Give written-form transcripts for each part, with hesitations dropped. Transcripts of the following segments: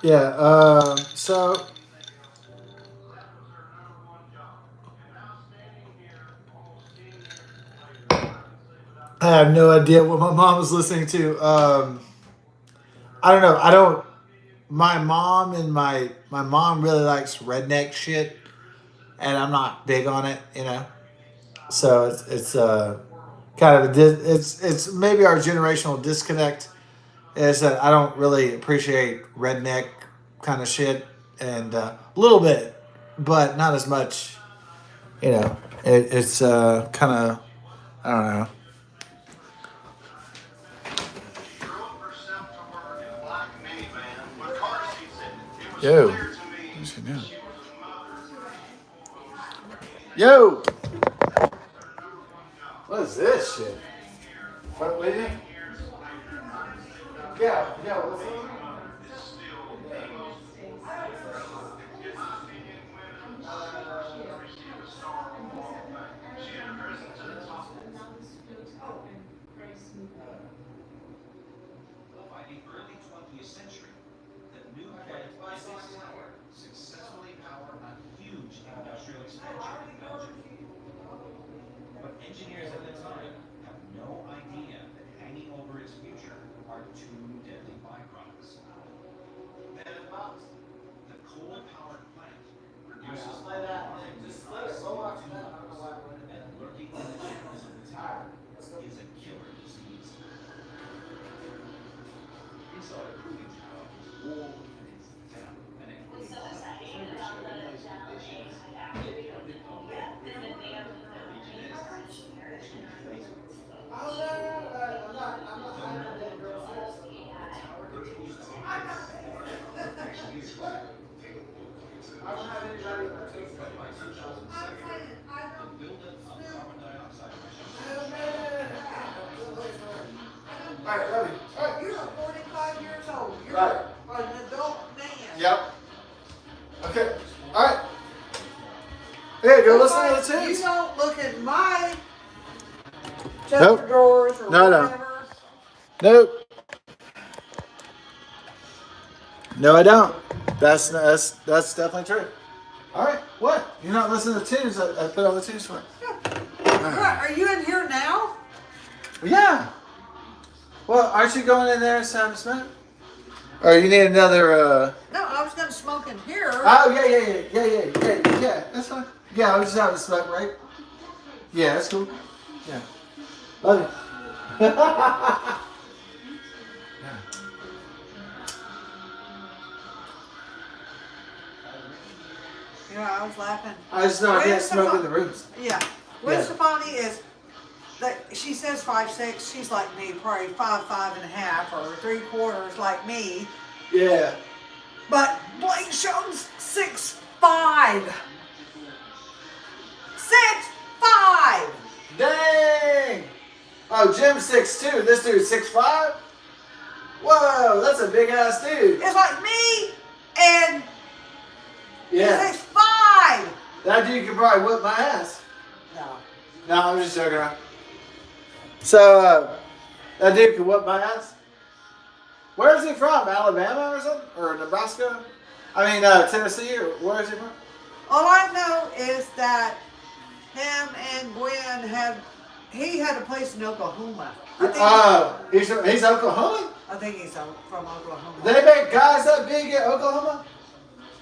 Yeah. So I have no idea what my mom was listening to. I don't know. I don't. My mom and my mom really likes redneck shit, and I'm not big on it. So it's kind of it's maybe our generational disconnect is that I don't really appreciate redneck kind of shit, and a little bit, but not as much. It's kind of, I don't know. Yo, what's she doing? Yo, what is this shit? What is it? Yeah. What's All right, love you. All right. You're 45 years old. You're Right. an adult man. Yep. Okay. All right. Hey, go Just listen like to the you tunes. don't look at my Nope. chest drawers or No. whatever. Nope. No, I don't. That's definitely true. All right. What? You're not listening to the tunes I put on the tunes for? What, are you in here now? Well, yeah. Well, aren't you going in there and sound smoke? Or you need another? No, I was going to smoke in here. Oh yeah. That's fine. Yeah, I was just having a smoke, right? Yeah, that's cool. Yeah. Love you. I was laughing. I just know I can't smoke in the rooms. Yeah. Yeah. Stefani is that she says 5'6". She's like me, probably 5'5.5" or 3/4 like me. Yeah. But Blake Shelton's 6'5". 6'5". Dang. Oh, Jim's 6'2". This dude's 6'5". Whoa, that's a big ass dude. It's like me and Yeah. 6'5". That dude could probably whip my ass. No. No, I'm just joking around. So, that dude could whip my ass. Where is he from? Alabama or something? Or Nebraska? I mean, Tennessee? Or where is he from? All I know is that him and Gwen he had a place in Oklahoma. He's Oklahoma? I think he's from Oklahoma. They make guys that big in Oklahoma?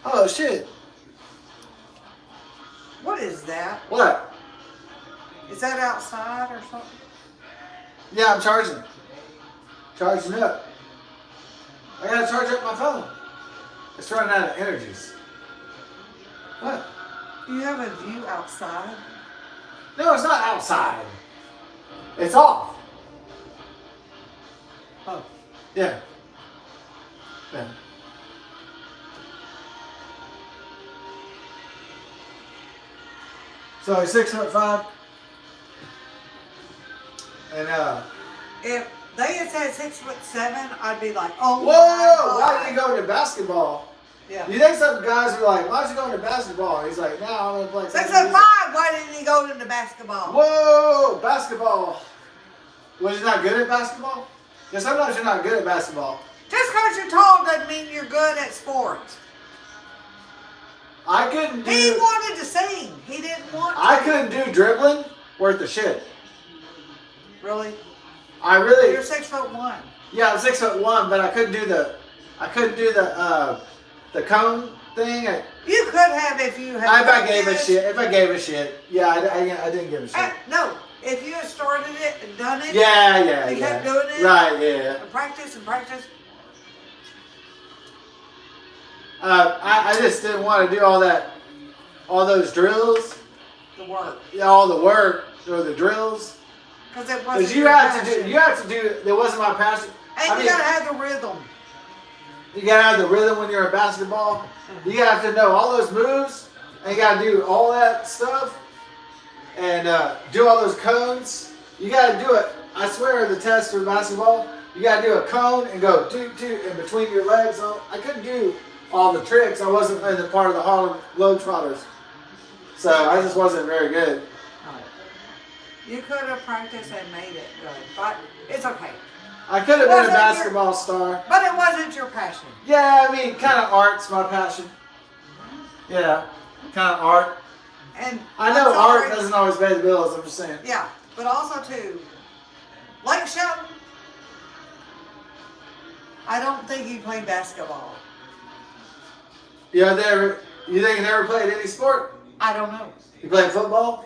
Oh, shit. What is that? What? Is that outside or something? Yeah, I'm charging. Charging up. I gotta charge up my phone. It's running out of energies. What? You have a view outside? No, it's not outside. It's off. Oh. Yeah. So he's 6'5". And If they had said 6'7", I'd be like, oh whoa! my Why God. did he go into basketball? Yeah. You think some guys are like, why'd you go into basketball? He's like, no, I'm gonna play. 6'5". Why didn't he go into basketball? Whoa! Basketball. Was he not good at basketball? Because sometimes you're not good at basketball. Just because you're tall doesn't mean you're good at sports. I couldn't do. He wanted to sing. He didn't want to. I couldn't do dribbling worth the shit. Really? I really. You're 6'1". Yeah, I'm 6'1", but I couldn't do the. I couldn't do the cone thing. You could have if you had. If I gave a shit. If I gave a shit. Yeah, I didn't give a shit. No, if you had started it and done it. Yeah. You kept doing it. Right, yeah. And practice. I just didn't want to do all those drills. The work. Yeah, all the work or the drills. Because it wasn't. You have to do. It wasn't my passion. And you gotta have the rhythm. You gotta have the rhythm when you're in basketball. You gotta have to know all those moves, and you gotta do all that stuff, and do all those cones. You gotta do it. I swear, the test for basketball, you gotta do a cone and go toot in between your legs. I couldn't do all the tricks. I wasn't in the part of the Harlem Globetrotters, so I just wasn't very good. You could have practiced and made it good, but it's okay. I could have been a basketball star. But it wasn't your passion. Yeah, I mean, kind of art's my passion. Yeah, kind of art. And I know art doesn't always pay the bills, I'm just saying. Yeah, but also too, like Shelton, I don't think he played basketball. Yeah, you think he never played any sport? I don't know. He played football?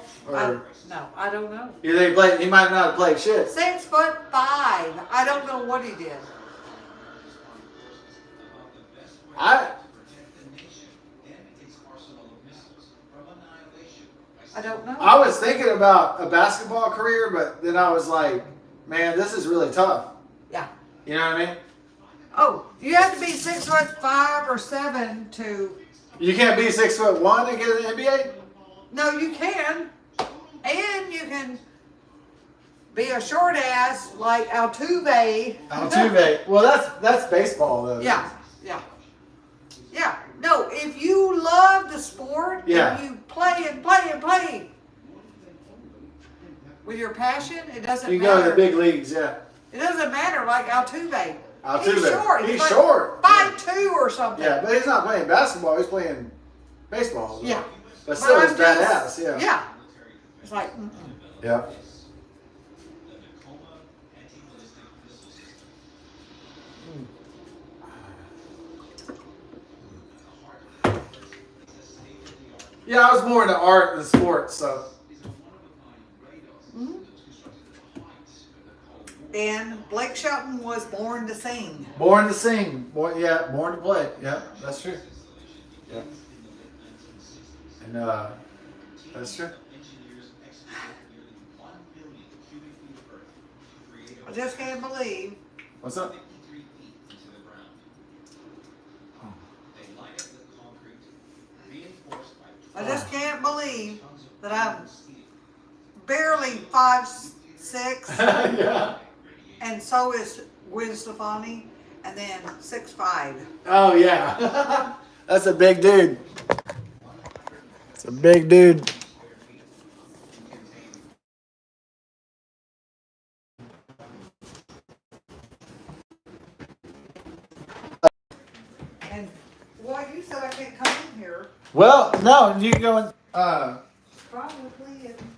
No, I don't know. You think he might not have played shit? 6'5". I don't know what he did. I don't know. I was thinking about a basketball career, but then I was like, man, this is really tough. Yeah. You know what I mean? Oh, you have to be 6'5" or 7" to. You can't be 6'1" and get in the NBA? No, you can. And you can be a short ass like Altuve. Altuve. Well, that's baseball, though. Yeah. No, if you love the sport and you play with your passion, it doesn't matter. You go to the big leagues, yeah. It doesn't matter like Altuve. Altuve. He's short. He's short. 5'2" or something. Yeah, but he's not playing basketball. He's playing baseball. Yeah. But still, he's badass. Yeah. Yeah. It's like. Yeah. Yeah, I was more into art than sports, so. Mm-hmm. And Blake Shelton was born to sing. Born to sing. Born to play. Yeah, that's true. Yeah. And that's true. I just can't believe. What's up? I just can't believe that I'm barely 5'6". Yeah. And so is Gwen Stefani, and then 6'5". Oh yeah. That's a big dude. It's a big dude. And well, you said I can't come in here. Well, no, you can go in. Probably.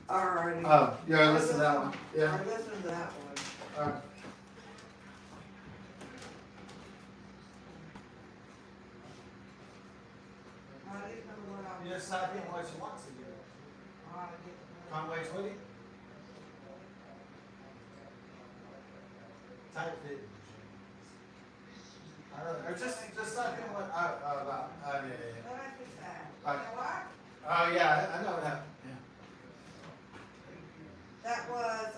Alrighty. Oh, you gotta listen to that one. Yeah. I listened to that one. All right. I didn't know what I was. You just type in what you want to do. Conway Twitty. Type it. Or just type in what about. Yeah. Oh yeah, I know that. Yeah. That was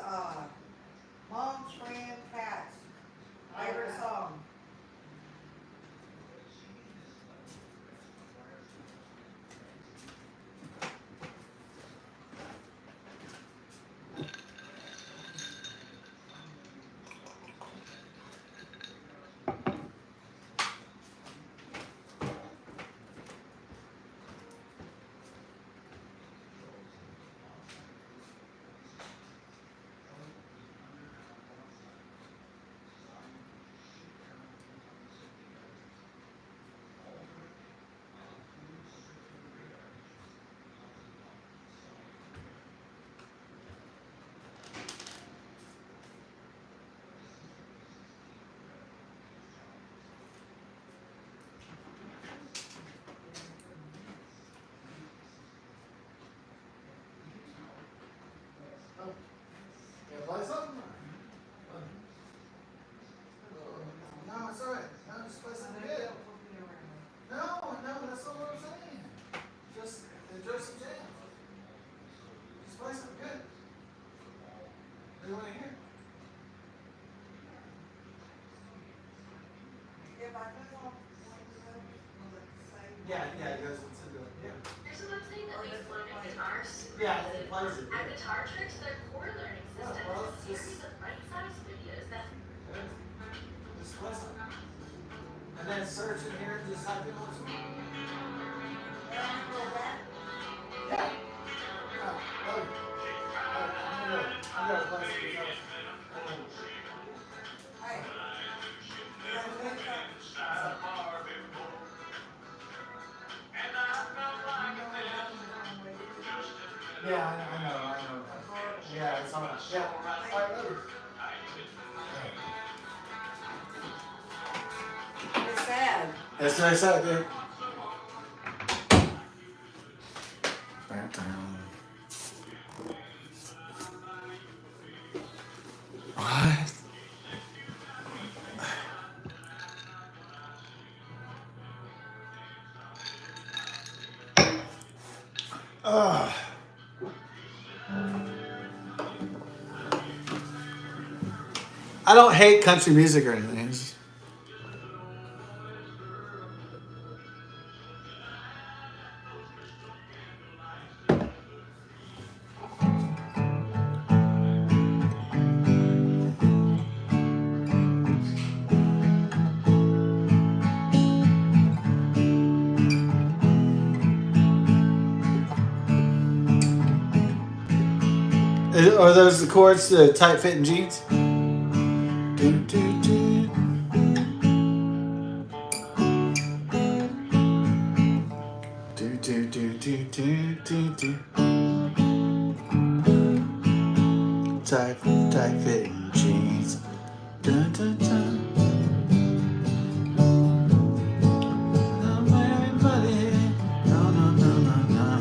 Mom's Friend Cat's favorite song. Yeah, yeah, it goes into the yeah. There's a website that makes learning guitars super Yeah, easy. it plays it. At Yeah. Guitar Tricks, their core learning Yeah, system well, is a it's series just of bite-sized videos that just listen. And then search in here and just type in what's yeah. Oh, I'm gonna play some guitars. Hey, Yeah, I know. Yeah, it's on. Yeah. All right, later. it's sad. That's what I said, dude. What? Ugh. I don't hate country music or anything. Are those the chords to tight fitting jeans? Do, do, do. Do, do, do, do, do, do, do. Tight fitting jeans. Dun, dun, dun. I'm wearing money. No, no, no, no, no.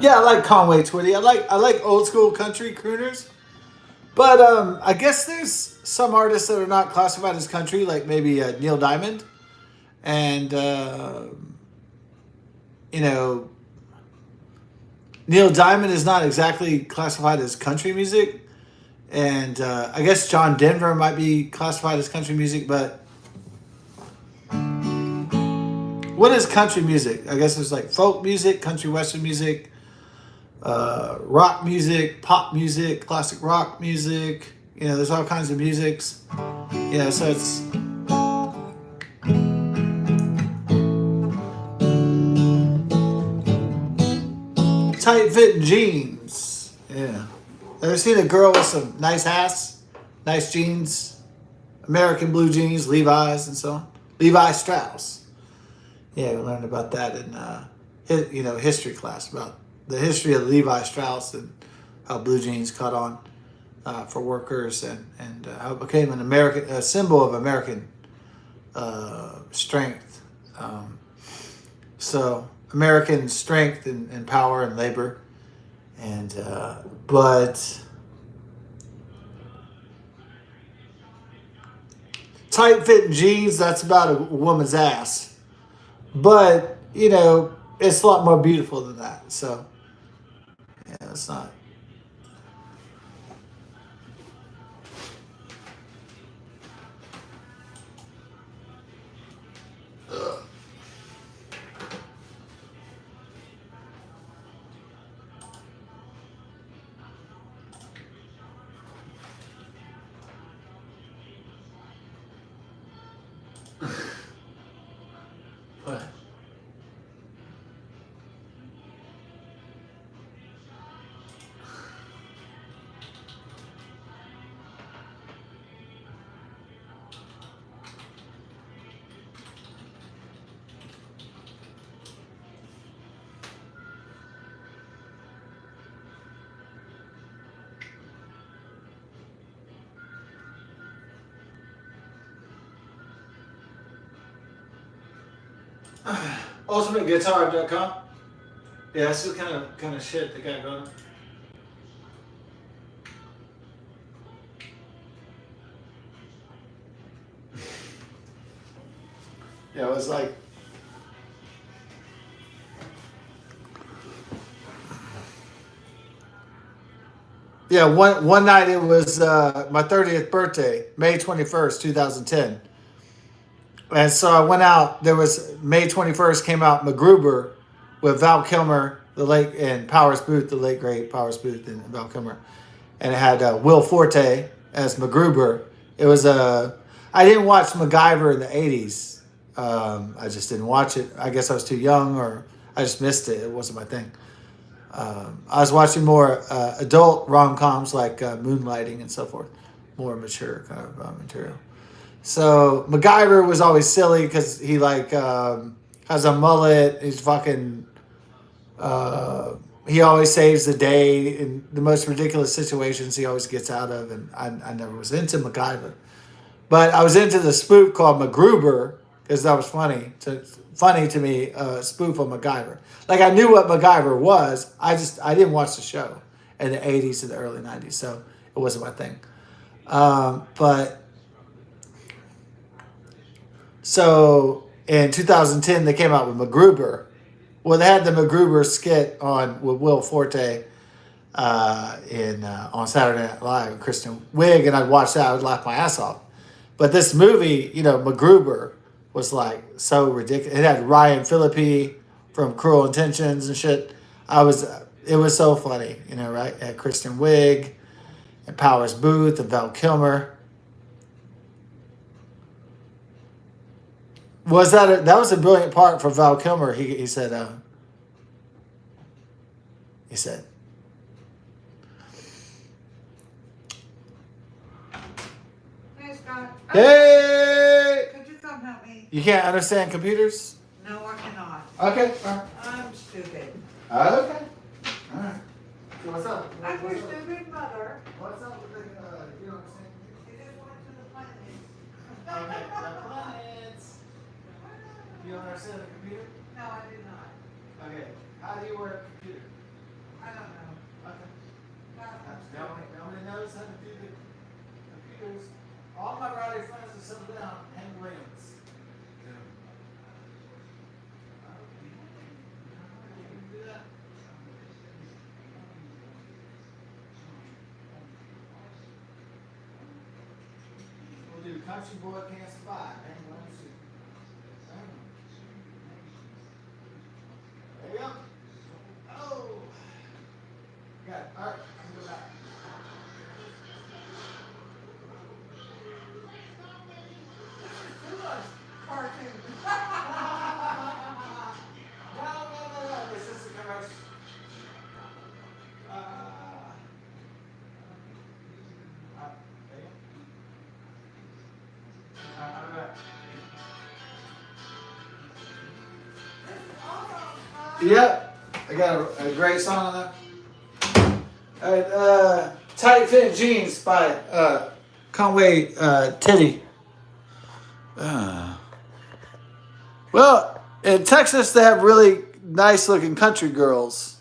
Yeah, I like Conway Twitty. I like old school country crooners. But I guess there's some artists that are not classified as country, like maybe Neil Diamond, and you know Neil Diamond is not exactly classified as country music, and I guess John Denver might be classified as country music. But what is country music? I guess there's like folk music, country western music, rock music, pop music, classic rock music. There's all kinds of musics. So it's tight fitting jeans. Yeah. Ever seen a girl with some nice ass, nice jeans, American blue jeans, Levi's and so on? Levi Strauss. Yeah, we learned about that in history class about the history of Levi Strauss and how blue jeans caught on for workers and how it became a symbol of American strength. So American strength and power and labor, and but tight fitting jeans, that's about a woman's ass, but it's a lot more beautiful than that. So yeah, it's not. But UltimateGuitar.com. Yeah, that's the kind of shit they got going on. Yeah, it was like. Yeah, one night it was my 30th birthday, May 21st, 2010. And so I went out. There was May 21st came out MacGruber with Val Kilmer, the late, and Powers Booth, the late great Powers Booth and Val Kilmer, and it had Will Forte as MacGruber. It was I didn't watch MacGyver in the '80s. I just didn't watch it. I guess I was too young, or I just missed it. It wasn't my thing. I was watching more adult rom-coms like Moonlighting and so forth, more mature kind of material. So MacGyver was always silly because he like has a mullet. He's fucking. He always saves the day in the most ridiculous situations. He always gets out of, and I never was into MacGyver, but I was into the spoof called MacGruber because that was funny to me. Spoof on MacGyver. Like I knew what MacGyver was. I didn't watch the show in the '80s and the early '90s, so it wasn't my thing. But. So in 2010, they came out with MacGruber. Well, they had the MacGruber skit on with Will Forte on Saturday Night Live with Kristen Wiig, and I'd watch that. I would laugh my ass off. But this movie, MacGruber was like so ridiculous. It had Ryan Phillippe from Cruel Intentions and shit. It was so funny, right? It had Kristen Wiig and Powers Booth and Val Kilmer. That was a brilliant part for Val Kilmer. He said, Hey, Scott. hey, Could you come help me? you can't understand computers? No, I cannot. Okay, all right. I'm stupid. Okay, all right. So what's up? I'm your stupid mother. What's up with you don't understand You just went to the planets. Okay, the planets. You don't understand the computer? No, I did not. Okay, how do you work a computer? I don't know. Okay. No. Nobody knows how to do the computers. All my rowdy friends have settled down. Hank Williams. Do that. We'll do Country Boy Can't Survive. Hank Williams. There you go. Oh. Got it. All right. Let's go back. Too much cartoon. No. This is a commercial. There you go. All right. Yep. I got a great song on that. All right, Tight Fit Jeans by Conway Titty. Well, in Texas, they have really nice looking country girls.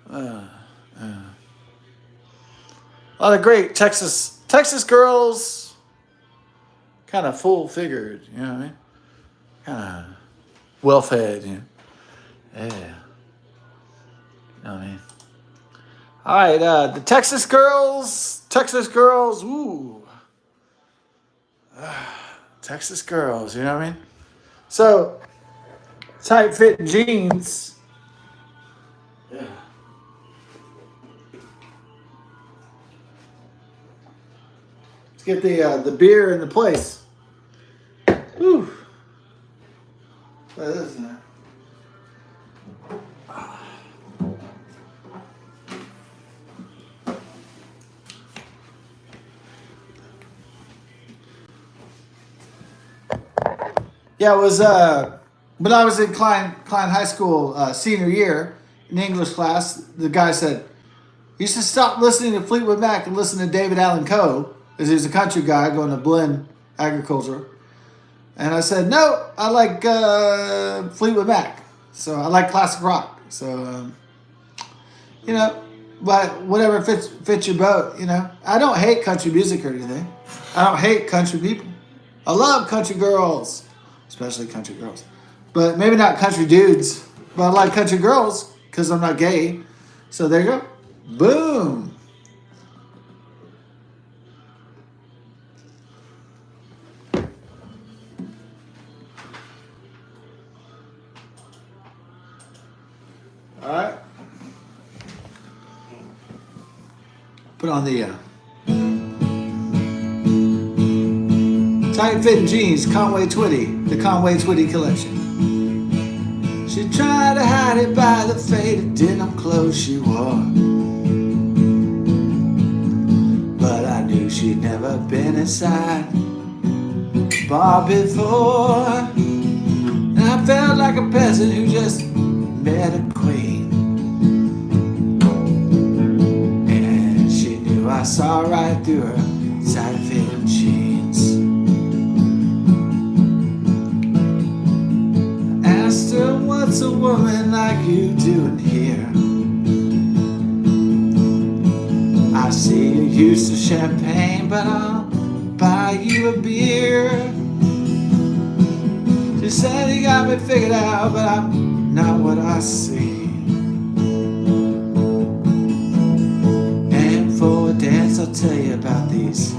A lot of great Texas girls. Kind of full figured, you know what I mean? Kind of well fed, you know. Yeah. You know what I mean? All right, the Texas girls, ooh. Texas girls, you know what I mean? So, tight fit jeans. Yeah. Let's get the beer in the place. Whew. What is that? Yeah, it was when I was in Klein High School senior year in English class. The guy said, "You should stop listening to Fleetwood Mac and listen to David Allan Coe, because he's a country guy going to blend agriculture." And I said, no, I like Fleetwood Mac. So I like classic rock. So, you know, but whatever fits your boat, you know. I don't hate country music or anything. I don't hate country people. I love country girls, especially country girls. But maybe not country dudes. But I like country girls because I'm not gay. So there you go. Boom. All right. Put on the tight-fitting jeans, Conway Twitty, the Conway Twitty collection. She tried to hide it by the faded denim clothes she wore, but I knew she'd never been inside a bar before, and I felt like a peasant who just met a queen. I saw right through her tight-fitting jeans. Asked her, what's a woman like you doing here? I see you're used to champagne, but I'll buy you a beer. She said, you got me figured out, but I'm not what I see. For a dance, I'll tell you about these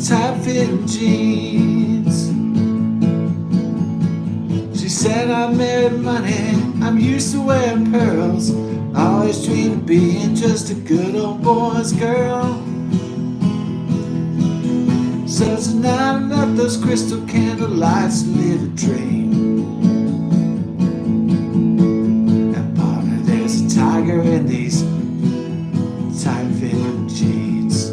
tight-fitting jeans. She said, I married money, I'm used to wearing pearls, always dreamed of being just a good old boy's girl. So tonight I left those crystal candle lights to live a dream. And partner, there's a tiger in these tight-fitting jeans.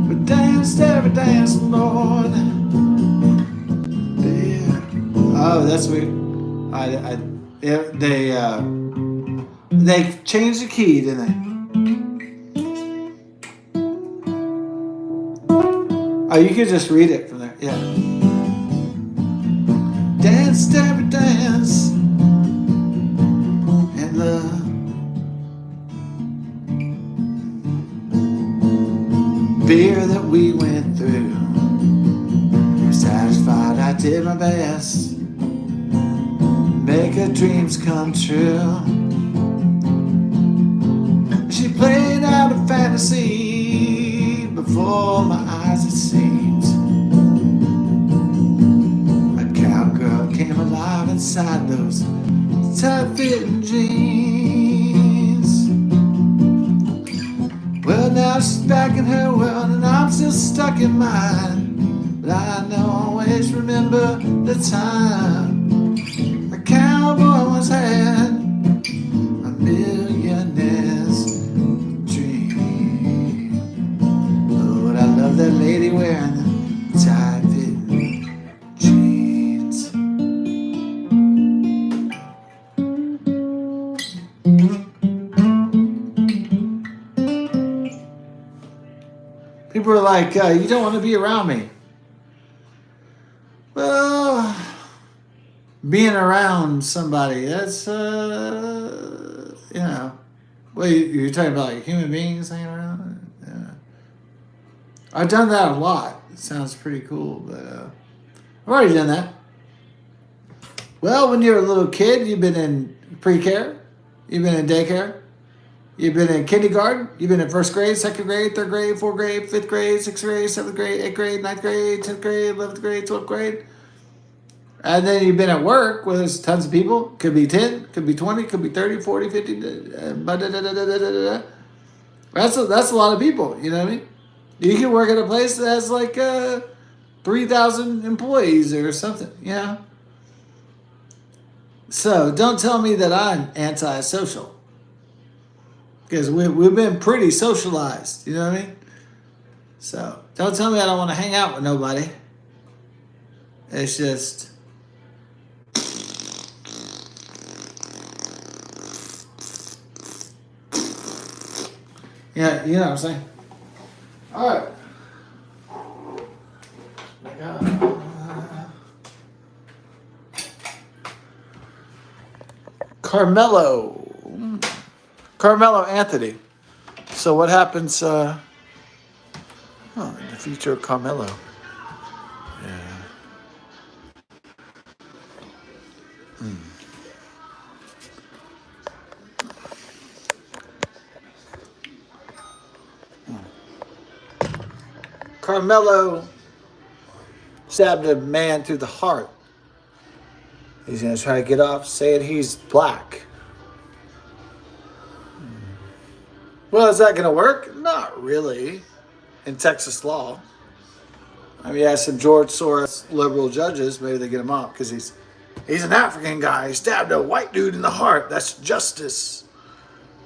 We danced every dance, Lord. Yeah. Oh, that's weird. They changed the key, didn't they? Oh, you could just read it from there. Yeah. Danced every dance and the beer that we went through. We're satisfied I did my best. Make her dreams come true. She played out a fantasy before my eyes, it seems. A cowgirl came alive inside those tight-fitting jeans. Well, now she's back in her world and I'm still stuck in mine. But I know I always remember the time a cowboy once had a millionaire's dream. Lord, I love that lady wearing the tight-fitting jeans. People are like, you don't want to be around me. Well, being around somebody, that's, you know, well, you're talking about like human beings hanging around? Yeah. I've done that a lot. It sounds pretty cool, but I've already done that. Well, when you're a little kid, you've been in pre-care, you've been in daycare, you've been in kindergarten, you've been in first grade, second grade, third grade, fourth grade, fifth grade, sixth grade, seventh grade, eighth grade, ninth grade, 10th grade, 11th grade, 12th grade. And then you've been at work where there's tons of people. Could be 10, could be 20, could be 30, 40, 50. That's a lot of people, you know what I mean? You can work at a place that has like 3,000 employees or something, you know? So don't tell me that I'm antisocial. Because we've been pretty socialized, you know what I mean? So Don't tell me I don't want to hang out with nobody. It's just. Yeah, you know what I'm saying? All right. Carmelo Anthony. So what happens in the future of Carmelo? Yeah. Carmelo stabbed a man through the heart. He's going to try to get off saying he's black. Well, is that going to work? Not really. In Texas law. I mean, yeah, some George Soros liberal judges, maybe they get him off because he's an African guy. He stabbed a white dude in the heart. That's justice.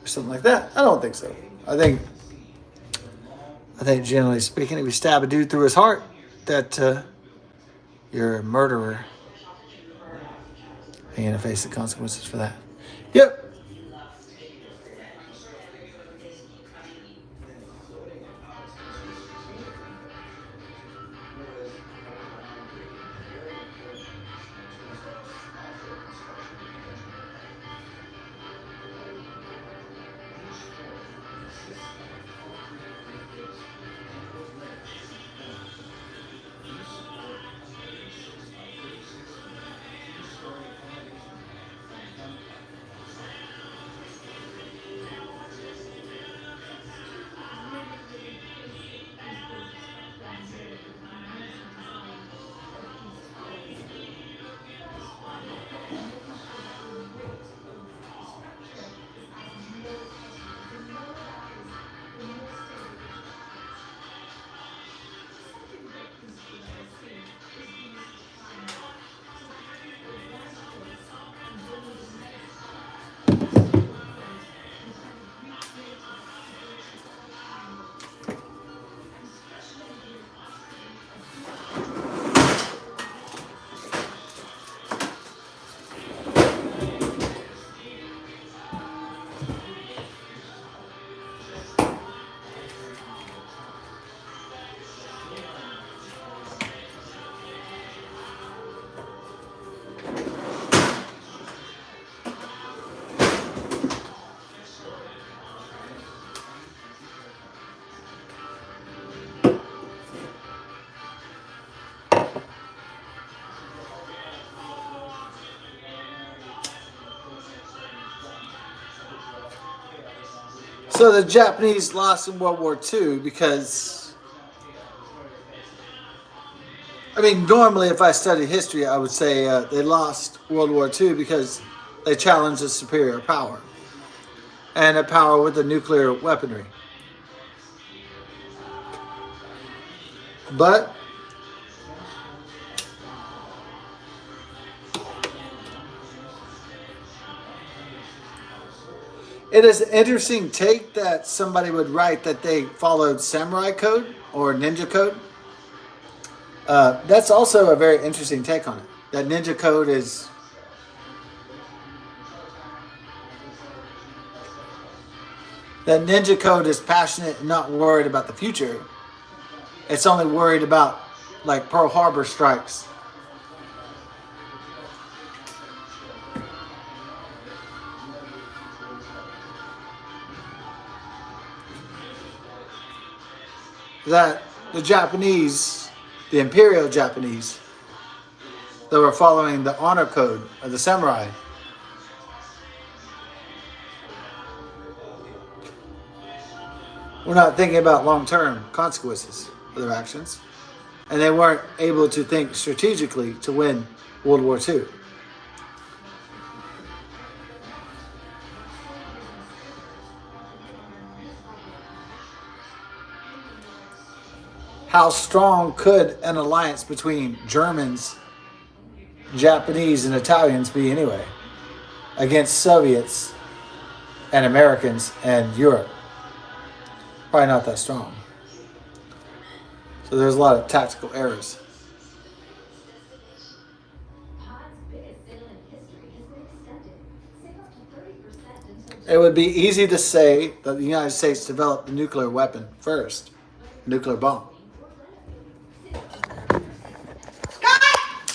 Or something like that. I don't think so. I think generally speaking, if you stab a dude through his heart, that you're a murderer. You're going to face the consequences for that. Yep. So the Japanese lost in World War II because, I mean, normally if I studied history, I would say they lost World War II because they challenged a superior power and a power with a nuclear weaponry. But it is an interesting take that somebody would write that they followed samurai code or ninja code. That's also a very interesting take on it. That ninja code is passionate and not worried about the future. It's only worried about like Pearl Harbor strikes. That the Japanese, the Imperial Japanese, that were following the honor code of the samurai, were not thinking about long-term consequences of their actions. And they weren't able to think strategically to win World War II. How strong could an alliance between Germans, Japanese, and Italians be anyway against Soviets and Americans and Europe? Probably not that strong. So there's a lot of tactical errors. It would be easy to say that the United States developed the nuclear weapon first, nuclear bomb.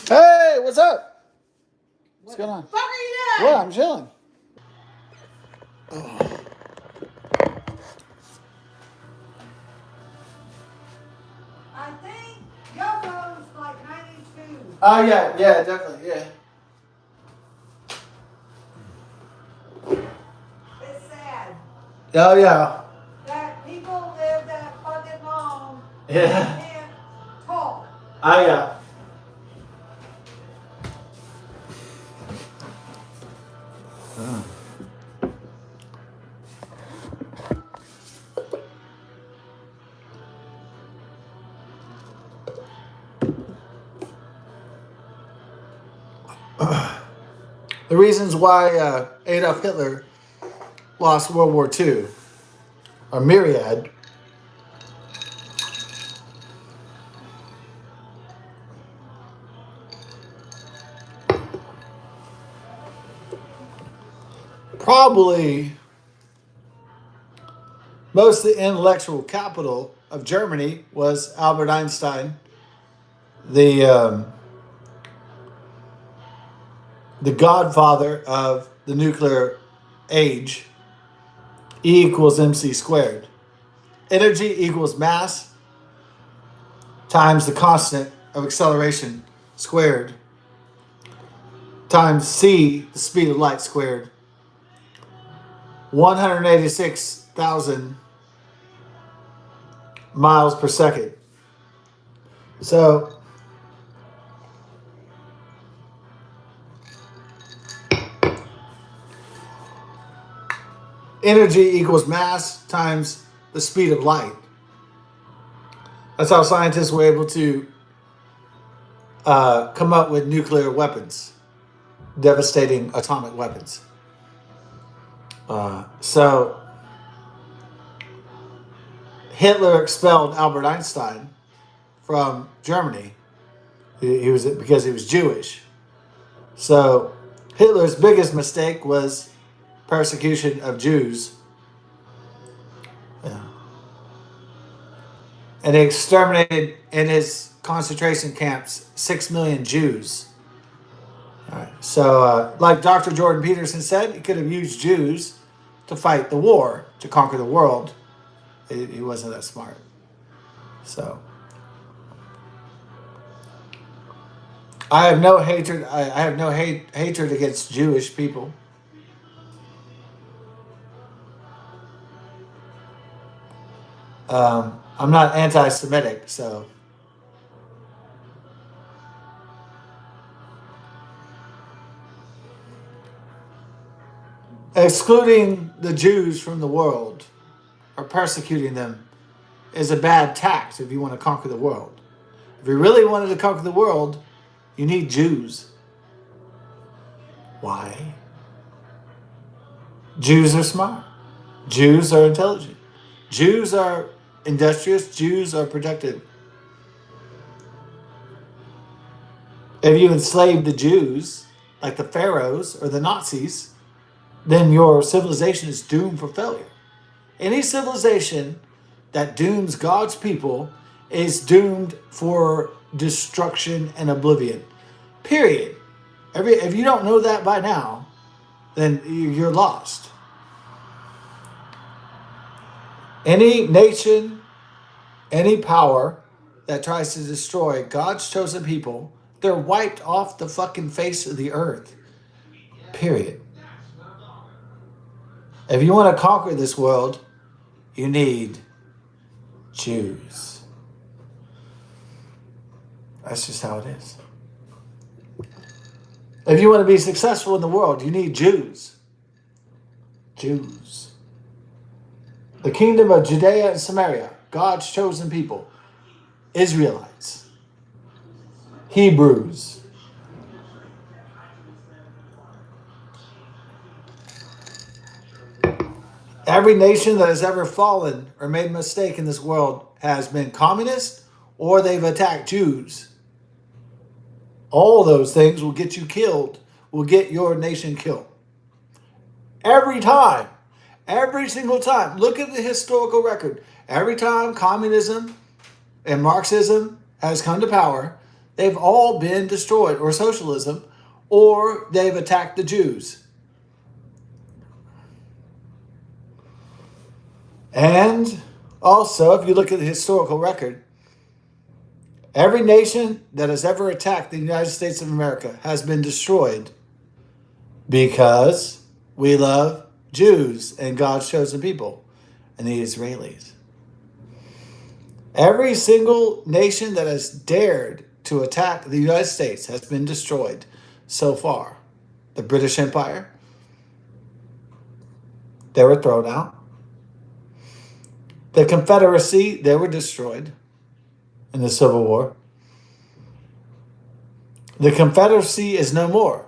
Hey, what's up? What's going on? What the fuck are you doing? What? I'm chilling. Oh. I think Yoko's like 92. Oh yeah, definitely, yeah. It's sad Oh yeah, that people live that fucking long yeah. and can't talk. Oh yeah. The reasons why Adolf Hitler lost World War II are myriad. Probably most of the intellectual capital of Germany was Albert Einstein, the godfather of the nuclear age. E equals mc squared. Energy equals mass times the constant of acceleration squared times c, the speed of light squared. 186,000 miles per second. So energy equals mass times the speed of light. That's how scientists were able to come up with nuclear weapons, devastating atomic weapons. So Hitler expelled Albert Einstein from Germany. He was because he was Jewish. So Hitler's biggest mistake was persecution of Jews. Yeah. And he exterminated in his concentration camps 6 million Jews. All right. So, like Dr. Jordan Peterson said, he could have used Jews to fight the war, to conquer the world. He wasn't that smart. So, I have no hatred. I have no hatred against Jewish people. I'm not anti-Semitic, so. Excluding the Jews from the world or persecuting them is a bad tact if you want to conquer the world. If you really wanted to conquer the world, you need Jews. Why? Jews are smart. Jews are intelligent. Jews are industrious. Jews are productive. If you enslave the Jews, like the pharaohs or the Nazis, then your civilization is doomed for failure. Any civilization that dooms God's people is doomed for destruction and oblivion. Period. If you don't know that by now, then you're lost. Any nation, any power that tries to destroy God's chosen people, they're wiped off the fucking face of the earth. Period. If you want to conquer this world, you need Jews. That's just how it is. If you want to be successful in the world, you need Jews. Jews. The kingdom of Judea and Samaria, God's chosen people, Israelites, Hebrews. Every nation that has ever fallen or made a mistake in this world has been communist or they've attacked Jews. All those things will get you killed, will get your nation killed. Every time. Every single time. Look at the historical record. Every time communism and Marxism has come to power, they've all been destroyed, or socialism, or they've attacked the Jews. And also, if you look at the historical record, every nation that has ever attacked the United States of America has been destroyed because we love Jews and God's chosen people and the Israelis. Every single nation that has dared to attack the United States has been destroyed so far. The British Empire, they were thrown out. The Confederacy, they were destroyed in the Civil War. The Confederacy is no more.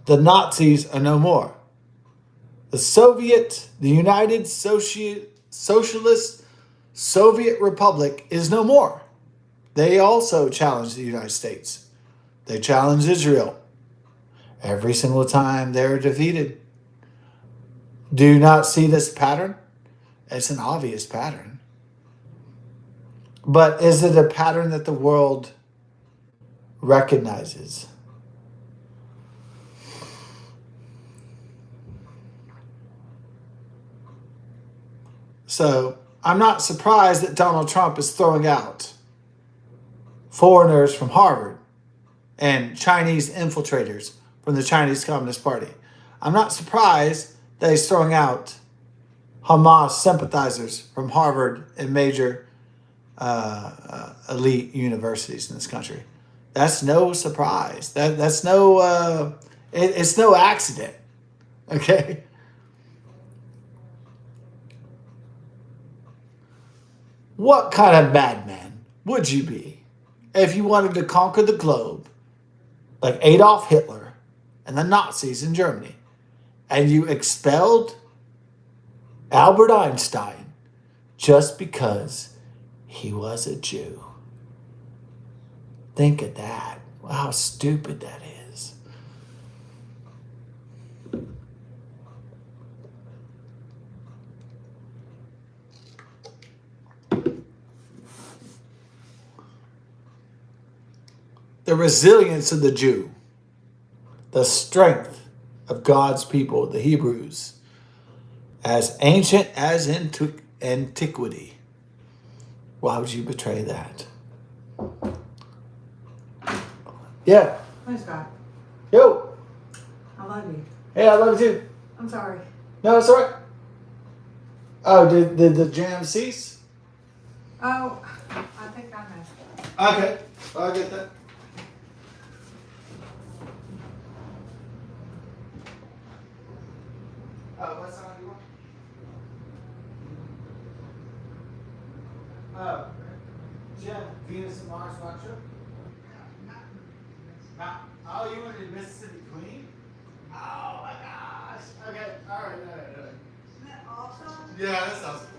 The Nazis are no more. The United Socialist Soviet Republic is no more. They also challenged the United States. They challenged Israel. Every single time they're defeated. Do you not see this pattern? It's an obvious pattern. But is it a pattern that the world recognizes? So I'm not surprised that Donald Trump is throwing out foreigners from Harvard and Chinese infiltrators from the Chinese Communist Party. I'm not surprised that he's throwing out Hamas sympathizers from Harvard and major elite universities in this country. That's no surprise. That's no. It's no accident. Okay. What kind of madman would you be if you wanted to conquer the globe like Adolf Hitler and the Nazis in Germany, and you expelled Albert Einstein just because he was a Jew? Think of that. How stupid that is. The resilience of the Jew, the strength of God's people, the Hebrews, as ancient as antiquity. Why would you betray that? Yeah. Hi, Scott. Yo. I love you. Hey, I love you too. I'm sorry. No, it's all right. Oh, did the jam cease? Oh, I think I messed up. Okay. I'll get that. What song do you want? Jim, Venus and Mars Lecture? Oh, you wanted Mississippi Queen? Oh my gosh. Okay, alright. Isn't that awesome? Yeah, that sounds good.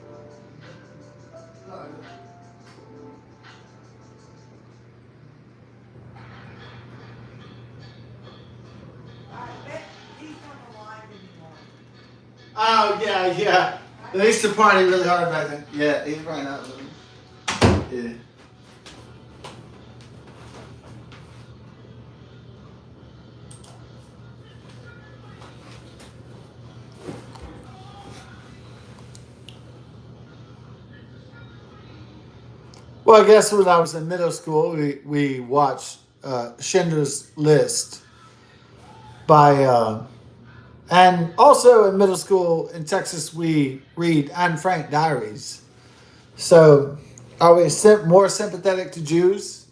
I bet he's not alive anymore. Oh, yeah. They used to party really hard back then. Yeah, he's probably not living. Yeah. Well, I guess when I was in middle school, we watched Schindler's List by, and also in middle school in Texas, we read Anne Frank diaries. So, are we more sympathetic to Jews?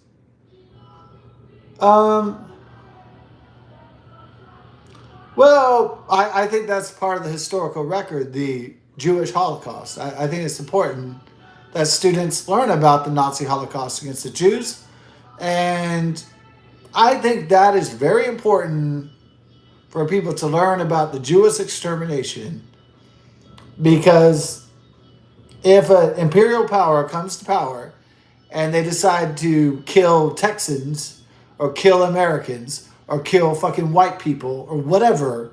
Well, I think that's part of the historical record, the Jewish Holocaust. I think it's important that students learn about the Nazi Holocaust against the Jews. And I think that is very important for people to learn about the Jewish extermination, because If an imperial power comes to power and they decide to kill Texans or kill Americans or kill fucking white people or whatever,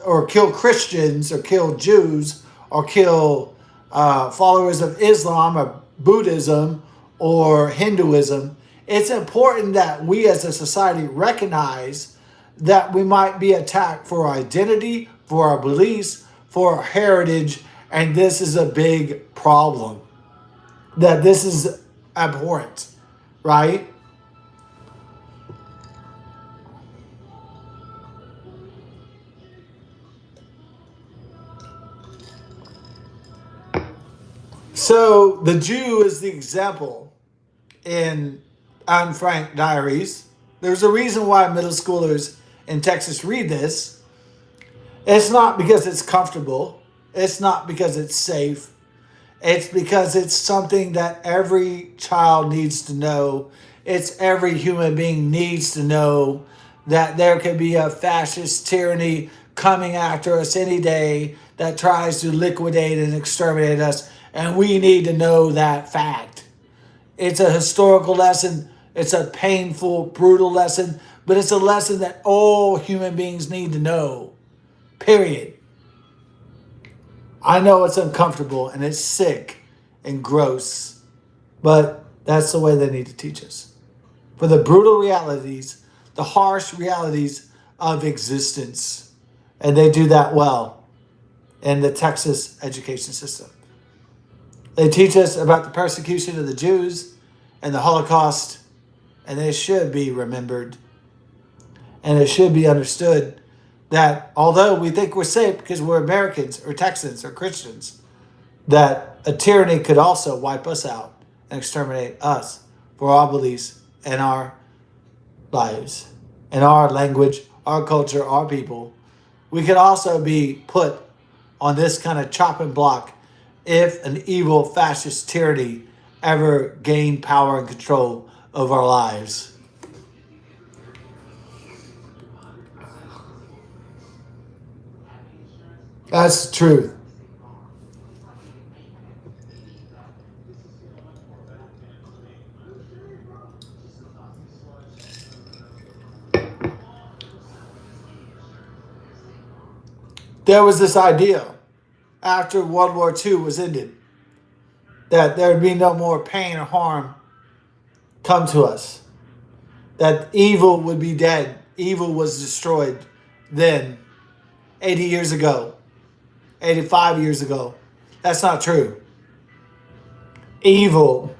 or kill Christians or kill Jews or kill followers of Islam or Buddhism or Hinduism, it's important that we as a society recognize that we might be attacked for our identity, for our beliefs, for our heritage, and this is a big problem. That this is abhorrent, right? So the Jew is the example in Anne Frank Diaries. There's a reason why middle schoolers in Texas read this. It's not because it's comfortable. It's not because it's safe. It's because it's something that every child needs to know. It's every human being needs to know that there could be a fascist tyranny coming after us any day that tries to liquidate and exterminate us. And we need to know that fact. It's a historical lesson. It's a painful, brutal lesson, but it's a lesson that all human beings need to know. Period. I know it's uncomfortable and it's sick and gross, but that's the way they need to teach us. For the brutal realities, the harsh realities of existence. And they do that well in the Texas education system. They teach us about the persecution of the Jews and the Holocaust, and they should be remembered. And it should be understood that although we think we're safe because we're Americans or Texans or Christians, that a tyranny could also wipe us out and exterminate us for our beliefs and our lives and our language, our culture, our people. We could also be put on this kind of chopping block if an evil fascist tyranny ever gained power and control of our lives. That's the truth. There was this idea after World War II was ended that there would be no more pain or harm come to us, that evil would be dead, evil was destroyed then, 80 years ago, 85 years ago. That's not true. Evil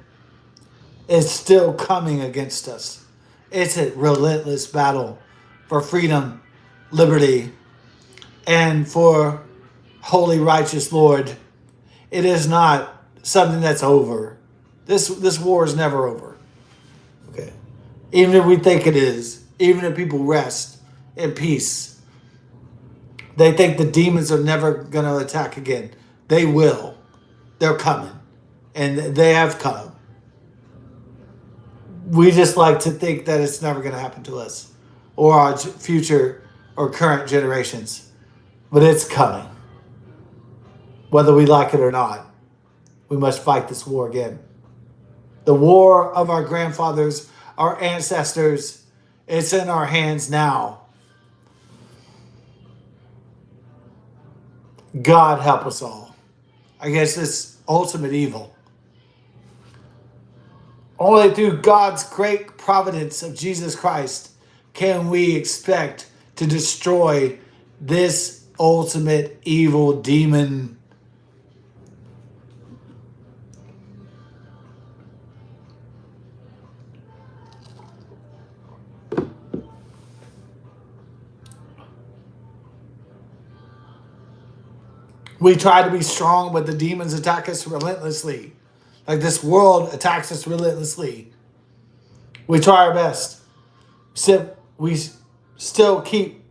is still coming against us. It's a relentless battle for freedom, liberty, and for holy, righteous Lord. It is not something that's over. This war is never over. Okay. Even if we think it is, even if people rest in peace, they think the demons are never going to attack again. They will. They're coming. And they have come. We just like to think that it's never going to happen to us or our future or current generations. But it's coming. Whether we like it or not, we must fight this war again. The war of our grandfathers, our ancestors, it's in our hands now. God help us all against this ultimate evil. Only through God's great providence of Jesus Christ can we expect to destroy this ultimate evil demon. We try to be strong, but the demons attack us relentlessly. Like this world attacks us relentlessly. We try our best. We still keep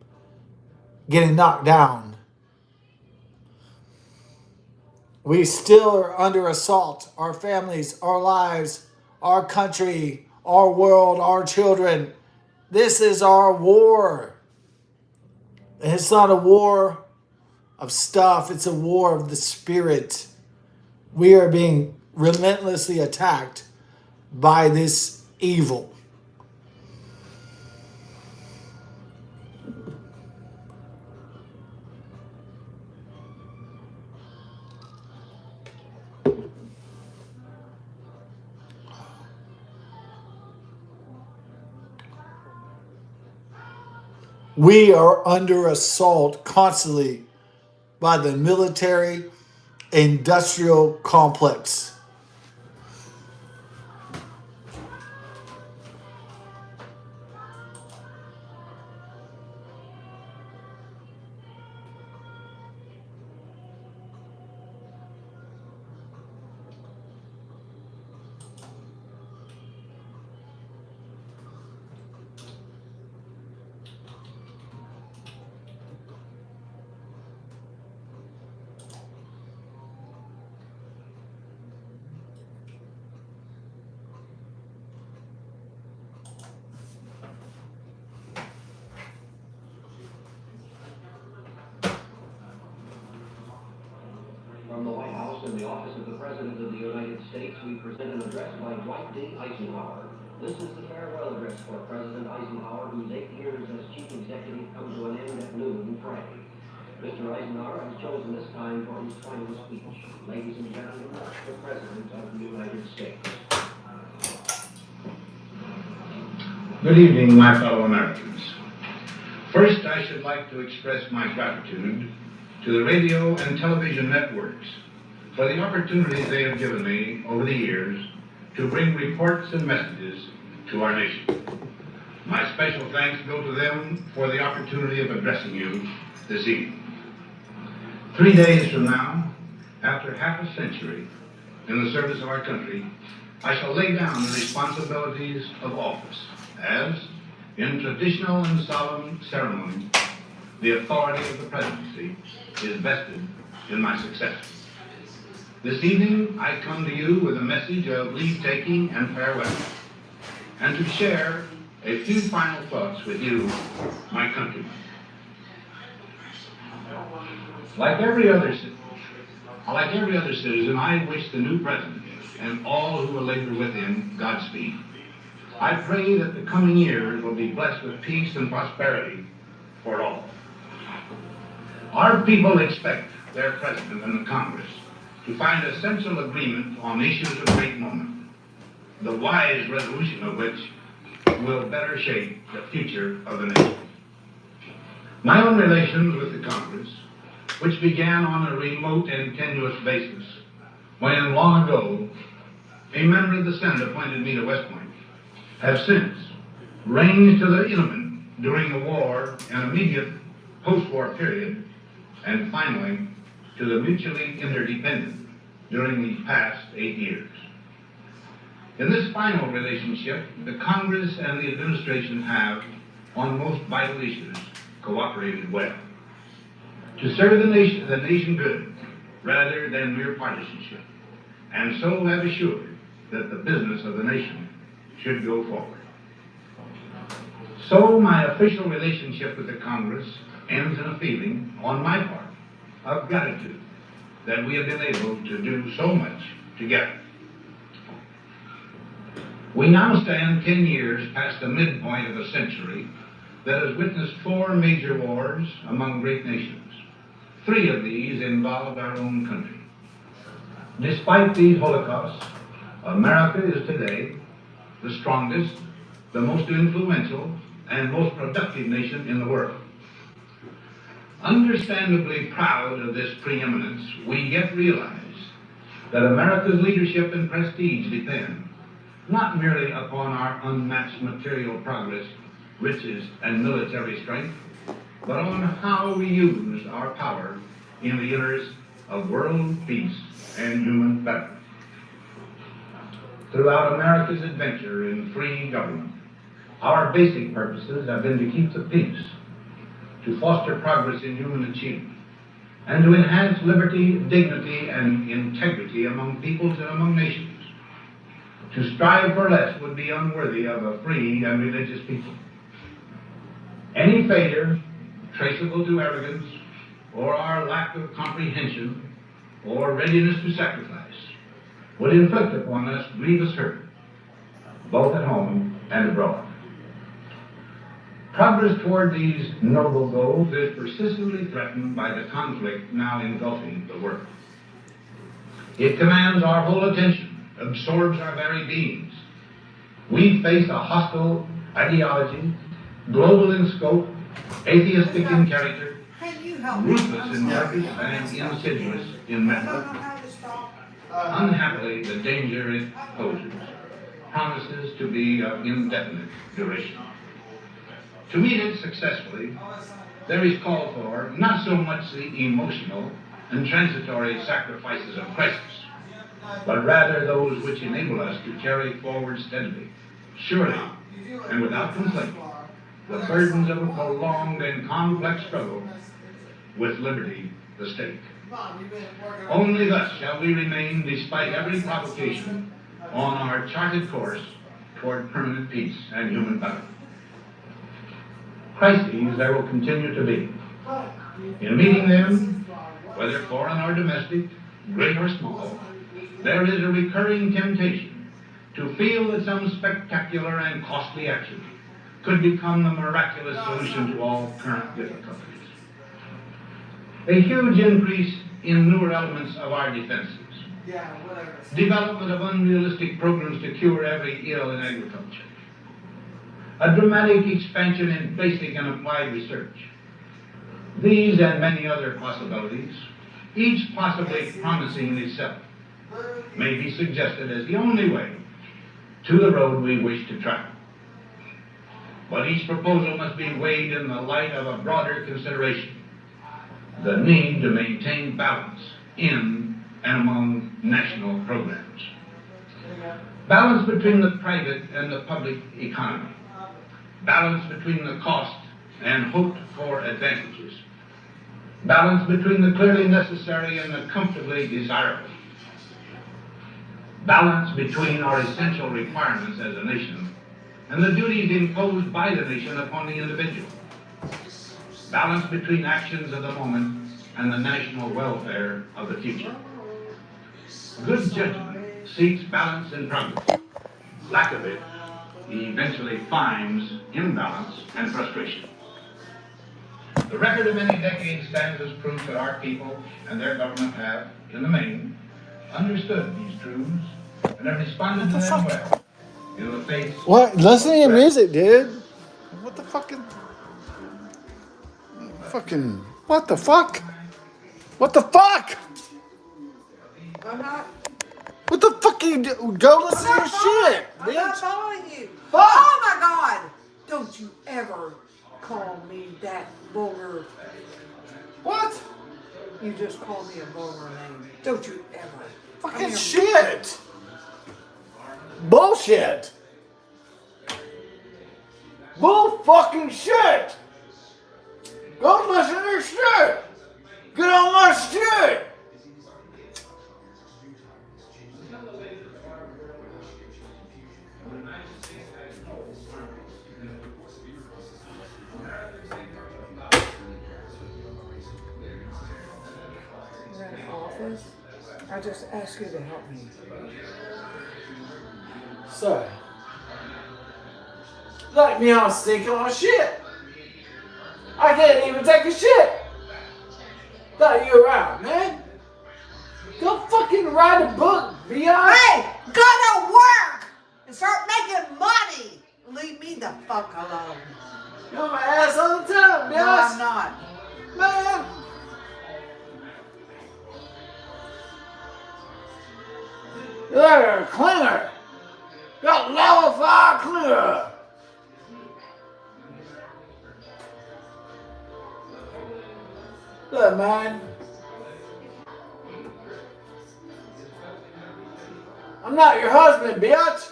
getting knocked down. We still are under assault. Our families, our lives, our country, our world, our children. This is our war. And it's not a war of stuff. It's a war of the spirit. We are being relentlessly attacked by this evil. We are under assault constantly by the military industrial complex. From the White House and the office of the President of the United States, we present an address by Dwight D. Eisenhower. This is the farewell address for President Eisenhower, whose 8 years as Chief Executive come to an end at noon Friday. Mr. Eisenhower has chosen this time for his final speech. Ladies and gentlemen, the President of the United States. Good evening, my fellow Americans. First, I should like to express my gratitude to the radio and television networks for the opportunities they have given me over the years to bring reports and messages to our nation. My special thanks go to them for the opportunity of addressing you this evening. 3 days from now, after half a century in the service of our country, I shall lay down the responsibilities of office as, in traditional and solemn ceremony, the authority of the presidency is vested in my successor. This evening, I come to you with a message of leave-taking and farewell, and to share a few final thoughts with you, my countrymen. Like every other citizen, I wish the new president and all who will labor with him Godspeed. I pray that the coming years will be blessed with peace and prosperity for all. Our people expect their president and the Congress to find a central agreement on issues of great moment, the wise resolution of which will better shape the future of the nation. My own relations with the Congress, which began on a remote and tenuous basis when long ago a member of the Senate appointed me to West Point, have since ranged to the intimate during the war and immediate post-war period, and finally to the mutually interdependent during these past 8 years. In this final relationship, the Congress and the administration have, on most vital issues, cooperated well to serve the nation good rather than mere partisanship, and so have assured that the business of the nation should go forward. So my official relationship with the Congress ends in a feeling, on my part, of gratitude that we have been able to do so much together. We now stand 10 years past the midpoint of a century that has witnessed 4 major wars among great nations. 3 of these involved our own country. Despite these holocausts, America is today the strongest, the most influential, and most productive nation in the world. Understandably proud of this preeminence, we yet realize that America's leadership and prestige depend not merely upon our unmatched material progress, riches, and military strength, but on how we use our power in the interest of world peace and human betterment. Throughout America's adventure in free government, our basic purposes have been to keep the peace, to foster progress in human achievement, and to enhance liberty, dignity, and integrity among peoples and among nations. To strive for less would be unworthy of a free and religious people. Any failure traceable to arrogance or our lack of comprehension or readiness to sacrifice would inflict upon us grievous hurt, both at home and abroad. Progress toward these noble goals is persistently threatened by the conflict now engulfing the world. It commands our whole attention, absorbs our very beings. We face a hostile ideology, global in scope, atheistic in character, Can you help me? ruthless in purpose, and insidious in I don't know method. how to stop. Unhappily, the danger it poses promises to be of indefinite duration. To meet it successfully, there is call for not so much the emotional and transitory sacrifices of crisis, but rather those which enable us to carry forward steadily, surely, and without complaint, the burdens of a prolonged and complex struggle with liberty, the stake. Only thus shall we remain, despite every provocation, on our charted course toward permanent peace and human betterment. Crises there will continue to be. In meeting them, whether foreign or domestic, great or small, there is a recurring temptation to feel that some spectacular and costly action could become the miraculous solution to all current difficulties. A huge increase in newer elements of our defenses, development of unrealistic programs to cure every ill in agriculture, a dramatic expansion in basic and applied research. These and many other possibilities, each possibly promising in itself, may be suggested as the only way to the road we wish to travel. But each proposal must be weighed in the light of a broader consideration: the need to maintain balance in and among national programs. Balance between the private and the public economy. Balance between the cost and hoped for advantages. Balance between the clearly necessary and the comfortably desirable. Balance between our essential requirements as a nation and the duties imposed by the nation upon the individual. Balance between actions of the moment and the national welfare of the future. Good judgment seeks balance in progress. Lack of it eventually finds imbalance and frustration. The record of many decades stands as proof that our people and their government have, in the main, understood these truths and have responded to them well in the face. What? Listen to your music, dude. What the fucking. What the fuck? What the fuck? I'm not. What the fuck you do? Go listen to your shit, I'm not bitch. following you. Fuck. Oh my God! Don't you ever call me that vulgar. What? You just called me a vulgar name. Don't you ever. Fucking shit. Bullshit. Bull fucking shit. Go listen to your shit. Get on my shit. We're in the office. I just asked you to help me. So, like me on stinking on shit. I can't even take a shit. Thought you were out, man. Go fucking write a book, Beyonce. Hey, go to work and start making money. Leave me the fuck alone. You're on my ass all the time, No, I'm Beyonce. not. Man. You're like a cleaner. Got level 5 cleaner. Look, man. I'm not your husband, bitch.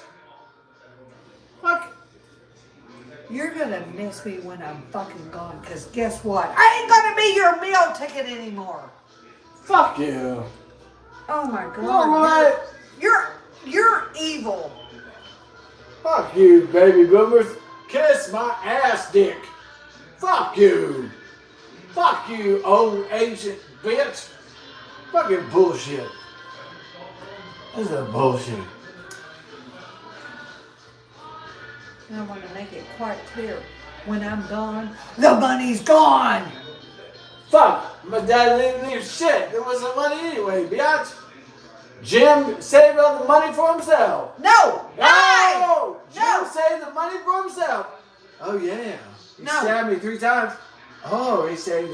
Fuck. You're gonna miss me when I'm fucking gone, cause guess what? I ain't gonna be your meal ticket anymore. Fuck you. Oh my God. All right. You're evil. Fuck you, baby boomers. Kiss my ass dick. Fuck you. Fuck you, old ancient bitch. Fucking bullshit. This is bullshit. And I want to make it quite clear. When I'm gone, the money's gone. Fuck. My dad didn't leave shit. There wasn't money anyway, biatch. Jim saved all the money for himself. No! Hey! No! Jim No! saved the money for himself. Oh, yeah. He No. stabbed me 3 times. Oh, he saved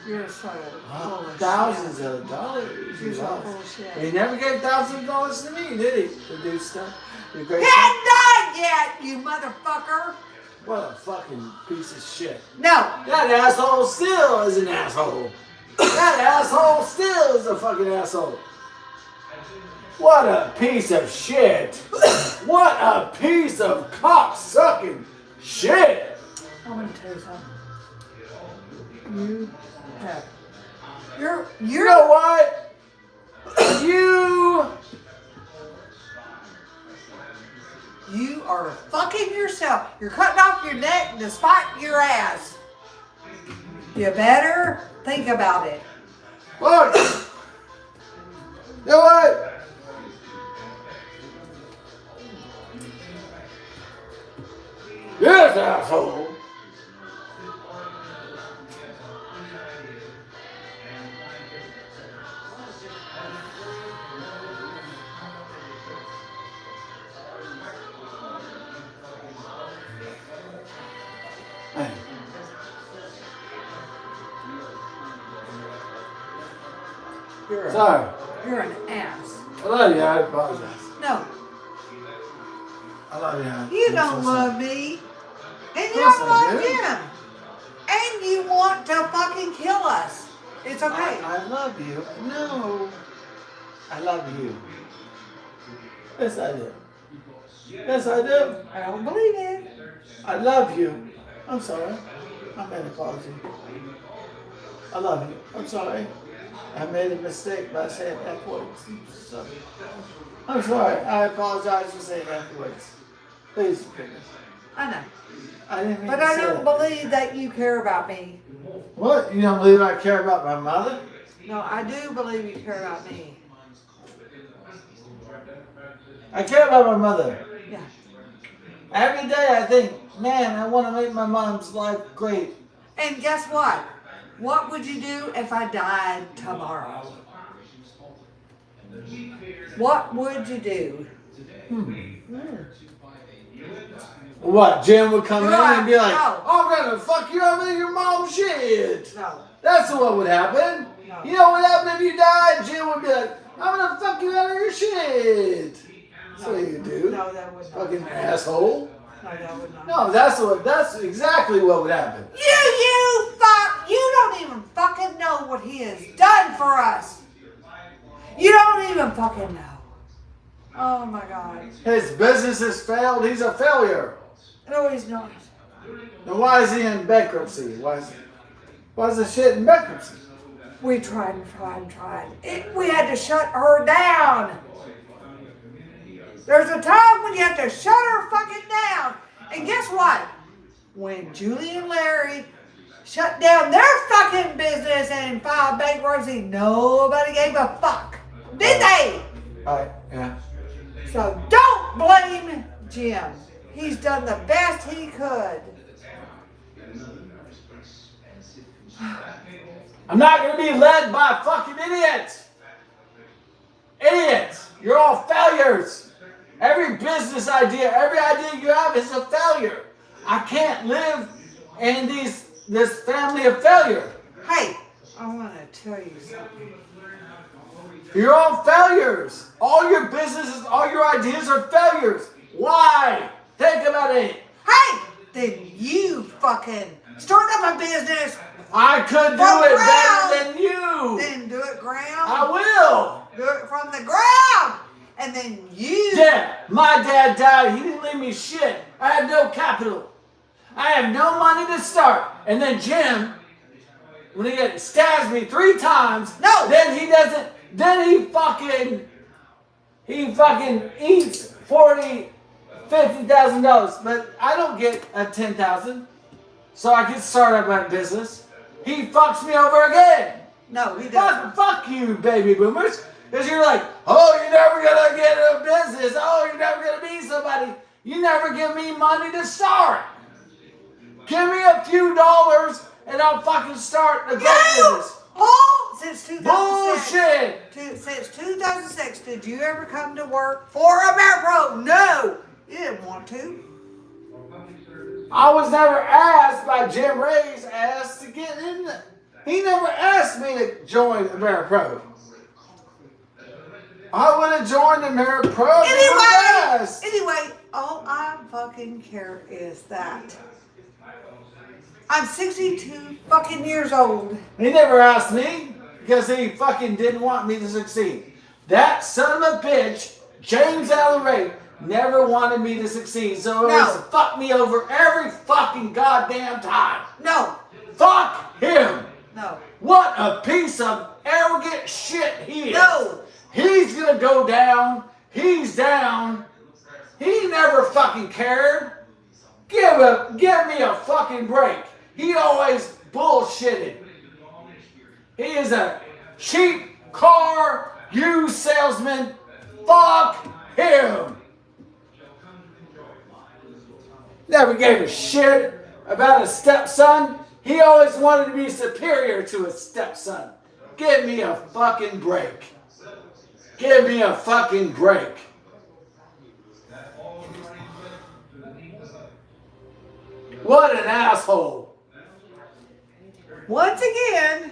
You're so full of thousands shit. of dollars. You're He so lost. full of shit. He never gave thousands of dollars to me, did he? To do stuff. Do He great stuff. hadn't died yet, you motherfucker. What a fucking piece of shit. No. That asshole still is an asshole. That asshole still is a fucking asshole. What a piece of shit. What a piece of cock-sucking shit. I'm going to tell you something. You have. You're. You know what? You are fucking yourself. You're cutting off your neck to spite your ass. You better think about it. Look. You know what? Yes, asshole. Hey. Sorry. You're an ass. I love you. I apologize. No, I love you. you I'm don't so sorry. love me. And you Yes, don't I love do. him. And you want to fucking kill us. It's okay. I love you. No. I love you. Yes, I do. Yes, I do. I don't believe it. I love you. I'm sorry. I made an apology. I love you. I'm sorry. I made a mistake by saying F words. So, I'm sorry. I apologize for saying F words. Please forgive me. I know. I didn't mean But to I say don't that. believe that you care about me. What? You don't believe I care about my mother? No, I do believe you care about me. I care about my mother. Yeah. Every day I think, man, I want to make my mom's life great. And guess what? What would you do if I died tomorrow? What would you do? What? Jim would come in and be like, No. I'm gonna fuck you up in your mom's shit. No. That's what would happen. No. You know what happened if you died? Jim would be like, I'm gonna fuck you out of your shit. That's what you do. No, that would not. Fucking asshole. No, that would not. No, that's exactly what would happen. You fuck! You don't even fucking know what he has done for us. You don't even fucking know. Oh my God. His business has failed. He's a failure. No, he's not. Then why is he in bankruptcy? Why is the shit in bankruptcy? We tried and tried and tried. We had to shut her down. There's a time when you have to shut her fucking down. And guess what? When Julie and Larry shut down their fucking business and filed bankruptcy, nobody gave a fuck. Did they? Alright, yeah. So don't blame Jim. He's done the best he could. I'm not gonna be led by fucking idiots. Idiots. You're all failures. Every business idea, every idea you have is a failure. I can't live in this family of failure. Hey, I want to tell you something. You're all failures. All your businesses, all your ideas are failures. Why? Think about it. Hey, then you fucking start up a business, I could do From it ground. better than you. then do it ground. I will. Do it from the ground. And then you. Yeah, my dad died. He didn't leave me shit. I have no capital. I have no money to start. And then Jim, when he stabs me 3 times, No. then he doesn't. Then he fucking eats $50,000. But I don't get a $10,000, so I can start up my business. He fucks me over again. No, he doesn't. Fuck you, baby boomers. Because you're like, oh, you're never going to get a business. Oh, you're never going to be somebody. You never give me money to start. Give me a few dollars and I'll fucking start a great business. Oh, since 2006. Bullshit. Since 2006, did you ever come to work for AmeriPro? No. You didn't want to. I was never asked by Jim Ray's ass to get in there. He never asked me to join AmeriPro. I would have joined AmeriPro. Anyway, all I fucking care is that I'm 62 fucking years old. He never asked me because he fucking didn't want me to succeed. That son of a bitch, James Allen Ray, never wanted me to succeed. So it was fuck me over every fucking goddamn time. No. Fuck him. No. What a piece of arrogant shit he is. No. He's gonna go down. He's down. He never fucking cared. Give me a fucking break. He always bullshitted. He is a cheap car used salesman. Fuck him. Never gave a shit about his stepson. He always wanted to be superior to his stepson. Give me a fucking break. Give me a fucking break. What an asshole. Once again.